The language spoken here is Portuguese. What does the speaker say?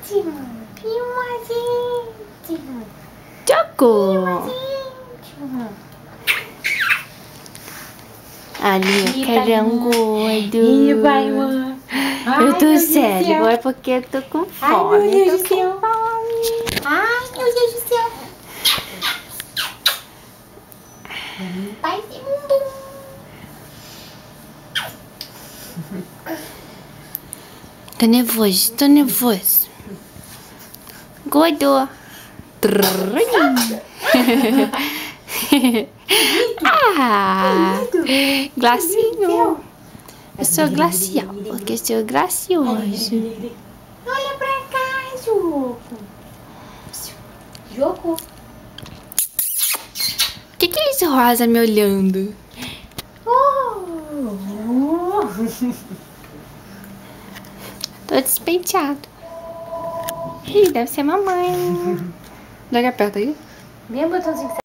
Filma a gente. Choco! Ali, carango gordo. Ih, vai, mano. Eu tô sério, agora porque eu tô com fome. Ai, meu Deus tô do com céu. fome. Ai, meu Deus do céu. Pai de bumbum. Tô nervoso, tô nervoso. Gordo. Ah, glacinho. Eu sou glacial, porque eu sou gracioso. Olha pra cá, Juco. Juco. O que é isso, Rosa, me olhando? Tô despenteado. Ih, deve ser mamãe. Joga perto aí. Vem, botãozinho que